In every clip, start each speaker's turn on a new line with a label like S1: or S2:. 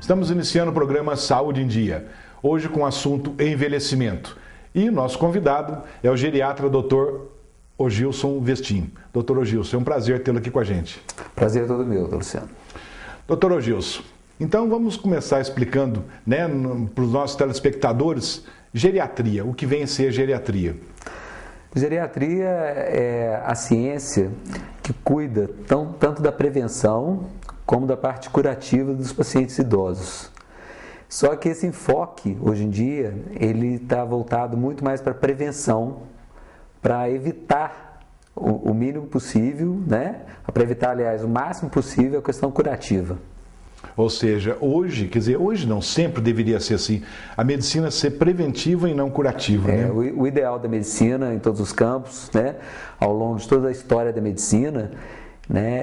S1: Estamos iniciando o programa Saúde em Dia, hoje com o assunto envelhecimento. E nosso convidado é o geriatra Dr. Ogilson Vestim. Dr. Ogilson, é um prazer tê-lo aqui com a gente.
S2: Prazer é todo meu, Luciano.
S1: Dr. Ogilson, então vamos começar explicando, para os nossos telespectadores, geriatria, o que vem a ser geriatria.
S2: Geriatria é a ciência que cuida tanto da prevenção como da parte curativa dos pacientes idosos. Só que esse enfoque, hoje em dia, ele está voltado muito mais para a prevenção, para evitar o mínimo possível, para evitar, aliás, o máximo possível a questão curativa.
S1: Ou seja, hoje, hoje não, sempre deveria ser assim, a medicina ser preventiva e não curativa, né?
S2: O ideal da medicina em todos os campos, ao longo de toda a história da medicina,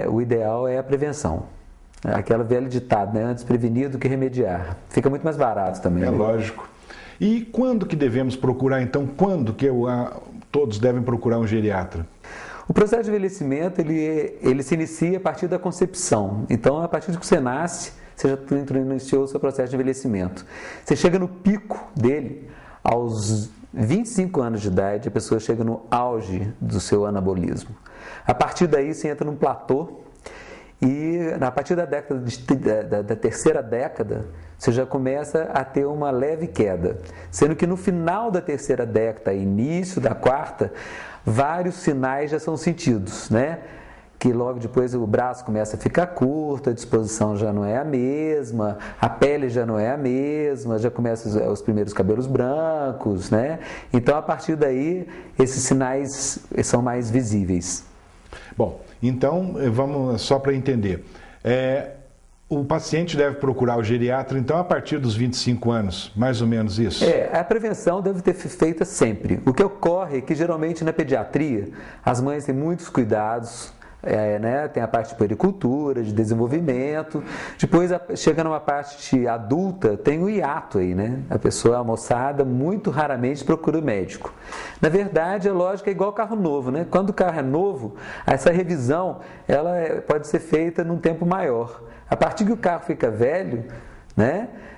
S2: o ideal é a prevenção. Aquela velha ditado, antes prevenir do que remediar. Fica muito mais barato também.
S1: É lógico. E quando que devemos procurar, então, quando que todos devem procurar um geriatra?
S2: O processo de envelhecimento, ele se inicia a partir da concepção. Então, a partir de que você nasce, você já iniciou o seu processo de envelhecimento. Você chega no pico dele aos 25 anos de idade, a pessoa chega no auge do seu anabolismo. A partir daí, você entra num platô. E a partir da terceira década, você já começa a ter uma leve queda. Sendo que no final da terceira década, início da quarta, vários sinais já são sentidos, Que logo depois o braço começa a ficar curto, a disposição já não é a mesma, a pele já não é a mesma, já começam os primeiros cabelos brancos, Então, a partir daí, esses sinais são mais visíveis.
S1: Bom, então, vamos só para entender. O paciente deve procurar o geriatra, então, a partir dos 25 anos, mais ou menos isso?
S2: A prevenção deve ser feita sempre. O que ocorre é que, geralmente, na pediatria, as mães têm muitos cuidados, tem a parte de puericultura, de desenvolvimento, depois chega numa parte adulta, tem o hiato aí, A pessoa, a moçada, muito raramente procura o médico. Na verdade, a lógica é igual carro novo, Quando o carro é novo, essa revisão, ela pode ser feita num tempo maior. A partir que o carro fica velho,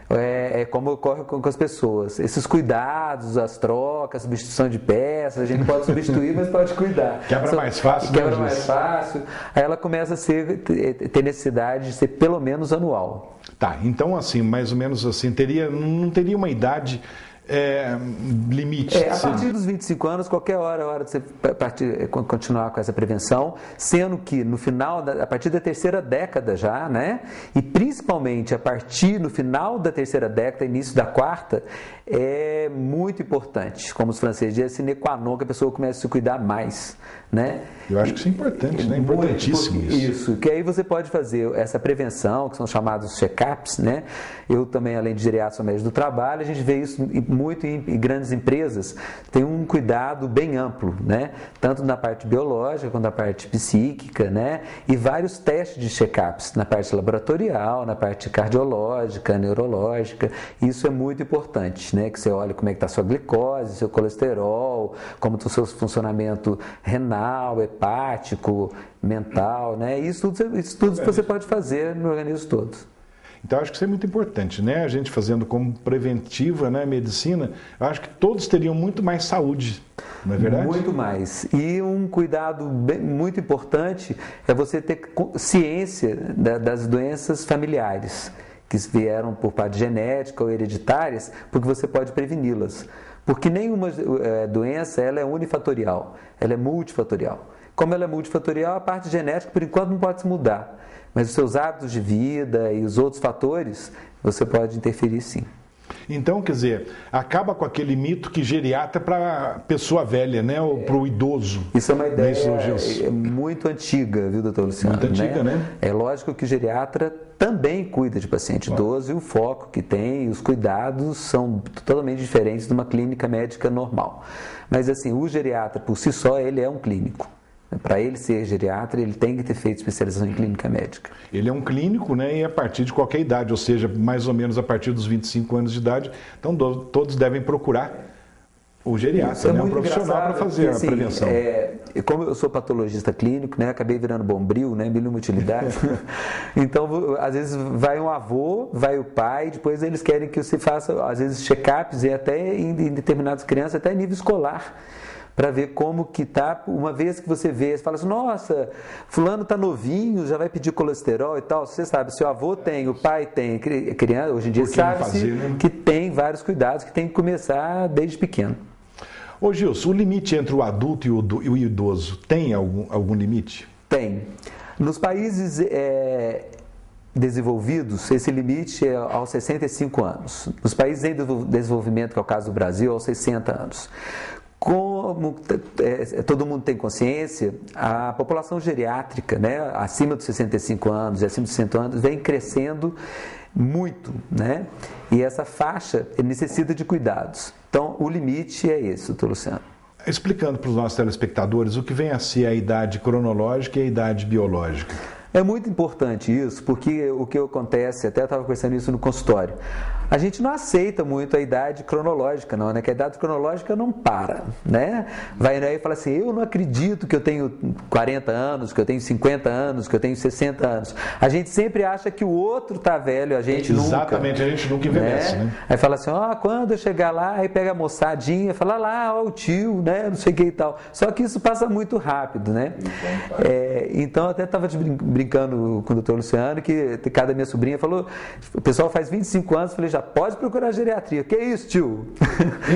S2: É como ocorre com as pessoas. Esses cuidados, as trocas, a substituição de peças, a gente pode substituir, mas pode cuidar.
S1: Quebra mais fácil,
S2: Quebra mais fácil. Aí ela começa a ter necessidade de ser pelo menos anual.
S1: Tá, então assim, mais ou menos assim, não teria uma idade limite?
S2: A partir dos 25 anos, qualquer hora de você continuar com essa prevenção, sendo que no final, a partir da terceira década já, E principalmente no final da terceira década, início da quarta, é muito importante, como os franceses dizem, sine qua non, que a pessoa comece a se cuidar mais,
S1: Eu acho que isso é importante, Importantíssimo
S2: isso. Que aí você pode fazer essa prevenção, que são chamados check-ups, Eu também, além de geriatra, sou médico do trabalho, a gente vê isso muito em grandes empresas, tem um cuidado bem amplo, Tanto na parte biológica quanto na parte psíquica, E vários testes de check-ups, na parte laboratorial, na parte cardiológica, neurológica. Isso é muito importante, Que você olhe como é que está a sua glicose, seu colesterol, como está o seu funcionamento renal, hepático, mental, Isso tudo que você pode fazer no organismo todo.
S1: Então, acho que isso é muito importante, A gente fazendo como preventiva, medicina, eu acho que todos teriam muito mais saúde, não é verdade?
S2: Muito mais. E um cuidado muito importante é você ter ciência das doenças familiares, que vieram por parte genética ou hereditárias, porque você pode preveni-las. Porque nenhuma doença ela é unifatorial, ela é multifatorial. Como ela é multifatorial, a parte genética, por enquanto, não pode se mudar. Mas os seus hábitos de vida e os outros fatores, você pode interferir sim.
S1: Então, quer dizer, acaba com aquele mito que geriatra é para pessoa velha, Ou para o idoso.
S2: Isso é uma ideia muito antiga, viu, doutor Luciano?
S1: Muito antiga,
S2: É lógico que o geriatra também cuida de paciente idoso e o foco que tem e os cuidados são totalmente diferentes de uma clínica médica normal. Mas assim, o geriatra por si só, ele é um clínico. Para ele ser geriatra, ele tem que ter feito especialização em clínica médica.
S1: Ele é um clínico, E a partir de qualquer idade, ou seja, mais ou menos a partir dos 25 anos de idade, então todos devem procurar o geriatra, um profissional para fazer a prevenção.
S2: como eu sou patologista clínico, né, acabei virando bombril, né, mínima utilidade. Então, às vezes vai um avô, vai o pai, depois eles querem que você faça, às vezes, check-ups e até em determinadas crianças, até em nível escolar, para ver como que tá. Uma vez que você vê, você fala assim, nossa, fulano tá novinho, já vai pedir colesterol e tal. Você sabe, seu avô tem, o pai tem, criança, hoje em dia sabe-se, né, que tem vários cuidados que tem que começar desde pequeno.
S1: Ô Gilson, o limite entre o adulto e o idoso tem algum limite?
S2: Tem. Nos países desenvolvidos, esse limite é aos 65 anos. Nos países em desenvolvimento, que é o caso do Brasil, aos 60 anos. Como todo mundo tem consciência, a população geriátrica, né, acima dos 65 anos e acima dos 60 anos, vem crescendo muito, né? E essa faixa necessita de cuidados. Então, o limite é esse, doutor Luciano.
S1: Explicando para os nossos telespectadores o que vem a ser a idade cronológica e a idade biológica.
S2: É muito importante isso, porque o que acontece, até eu estava conversando isso no consultório, a gente não aceita muito a idade cronológica, não, né? Que a idade cronológica não para, né? Vai aí e fala assim, eu não acredito que eu tenho 40 anos, que eu tenho 50 anos, que eu tenho 60 anos. A gente sempre acha que o outro está velho, a gente nunca.
S1: Exatamente, a gente nunca envelhece, né?
S2: Aí fala assim, quando eu chegar lá, aí pega a moçadinha, fala lá, o tio, né? Não sei o que e tal. Só que isso passa muito rápido, né? Então, eu até estava brincando com o doutor Luciano, que cada minha sobrinha falou, o pessoal faz 25 anos, falei, já pode procurar geriatria. Que isso, tio?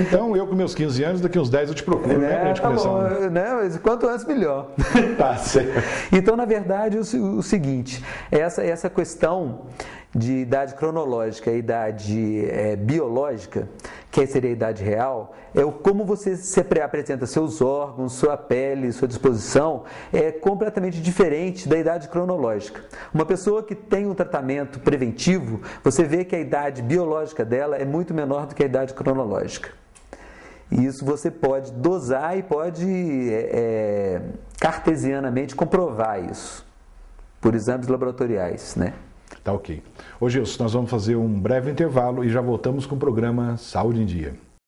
S1: Então, eu com meus 15 anos, daqui uns 10 eu te procuro, né? Pra gente começar
S2: bom, né? Mas quanto antes, melhor.
S1: Tá certo.
S2: Então, na verdade, o seguinte, essa questão de idade cronológica e idade biológica, que seria a idade real, como você se apresenta seus órgãos, sua pele, sua disposição, é completamente diferente da idade cronológica. Uma pessoa que tem um tratamento preventivo, você vê que a idade biológica dela é muito menor do que a idade cronológica. E isso você pode dosar e pode cartesianamente comprovar isso, por exames laboratoriais, né?
S1: Tá ok. Ô Gilson, nós vamos fazer um breve intervalo e já voltamos com o programa Saúde em Dia.